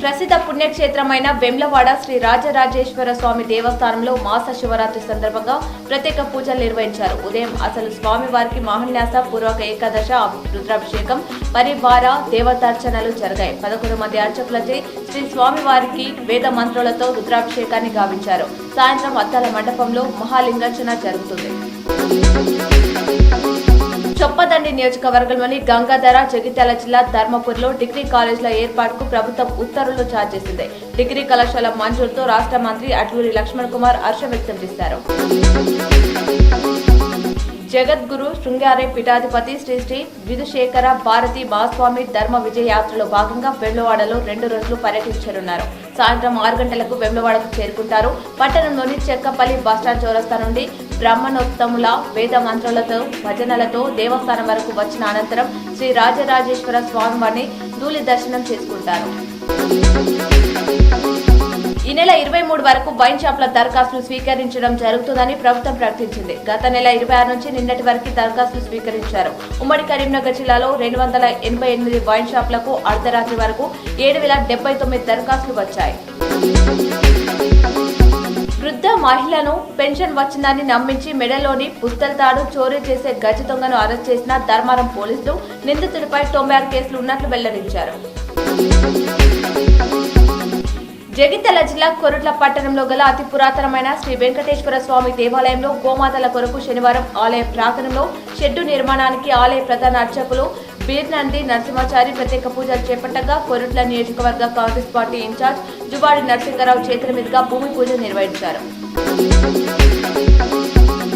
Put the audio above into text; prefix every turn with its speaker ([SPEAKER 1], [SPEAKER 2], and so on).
[SPEAKER 1] ప్రసిద్ధ పుణ్యక్షేత్రమైన వేములవాడ శ్రీ రాజరాజేశ్వర స్వామి దేవస్థానంలో మాస శివరాత్రి సందర్భంగా ప్రత్యేక పూజలు నిర్వహించారు. ఉదయం అసలు స్వామివారికి మహాన్యాస పూర్వక ఏకాదశ రుద్రాభిషేకం పరివార దేవతార్చనలు జరిగాయి. 11 మంది అర్చకులచే శ్రీ స్వామివారికి వేద మంత్రులతో రుద్రాభిషేకాన్ని గావించారు. సాయంత్రం అద్దాల మండపంలో మహాలింగార్చన జరుగుతుంది. చొప్పదండి నియోజకవర్గంలోని గంగాధర జగిత్యాల జిల్లా ధర్మపురిలో డిగ్రీ కాలేజీల ఏర్పాటుకు ప్రభుత్వం ఉత్తర్వులు జారీ చేసింది. డిగ్రీ కళాశాల మంజూరుతో రాష్ట్ర మంత్రి అడ్లూరి లక్ష్మణ్ కుమార్ హర్షం వ్యక్తం చేశారు. జగద్గురు శృంగారే పీఠాధిపతి శ్రీ శ్రీ విధుశేఖర భారతి మహాస్వామి ధర్మ విజయ యాత్రలో భాగంగా వేములవాడలో 2 రోజులు పర్యటించనున్నారు. సాయంత్రం 6 గంటలకు వేములవాడకు చేరుకుంటారు. పట్టణంలోని చెక్కపల్లి బస్టాండ్ చౌరస్తా నుండి బ్రాహ్మణోత్తముల వేద మంత్రులతో భజనలతో దేవస్థానం వరకు వచ్చిన అనంతరం శ్రీ రాజరాజేశ్వర స్వామివారిని ధూళి దర్శనం చేసుకుంటారు. ఈ నెల 23 వరకు వైన్ షాప్ల దరఖాస్తులు స్వీకరించడం జరుగుతుందని ప్రభుత్వం ప్రకటించింది. గత నెల 26 నుంచి నిన్నటి వరకు దరఖాస్తులు స్వీకరించారు. ఉమ్మడి కరీంనగర్ జిల్లాలో 288 వైన్ షాప్లకు అర్ధరాత్రి వరకు 7,079 దరఖాస్తులు వచ్చాయి. వృద్ధ మహిళను పెన్షన్ వచ్చిందని నమ్మించి మెడలోని పుస్తల తాడు చోరీ చేసే గజ దొంగను అరెస్ట్ చేసిన ధర్మారం పోలీసులు నిందితుడిపై 96 కేసులు ఉన్నట్లు వెల్లడించారు. జగిత్యాల జిల్లా కొరుట్ల పట్టణంలో గల అతి పురాతనమైన శ్రీ వెంకటేశ్వర స్వామి దేవాలయంలో గోమాతల కొరకు శనివారం ఆలయ ప్రాంగణంలో షెడ్డు నిర్మాణానికి ఆలయ ప్రధాన అర్చకులు బీర్నంది నరసింహాచారి ప్రత్యేక పూజలు చేపట్టగా కొరుట్ల నియోజకవర్గ కాంగ్రెస్ పార్టీ ఇన్ఛార్జ్ జువాడి నరసింహారావు చేతుల మీదుగా భూమి పూజ నిర్వహించారు.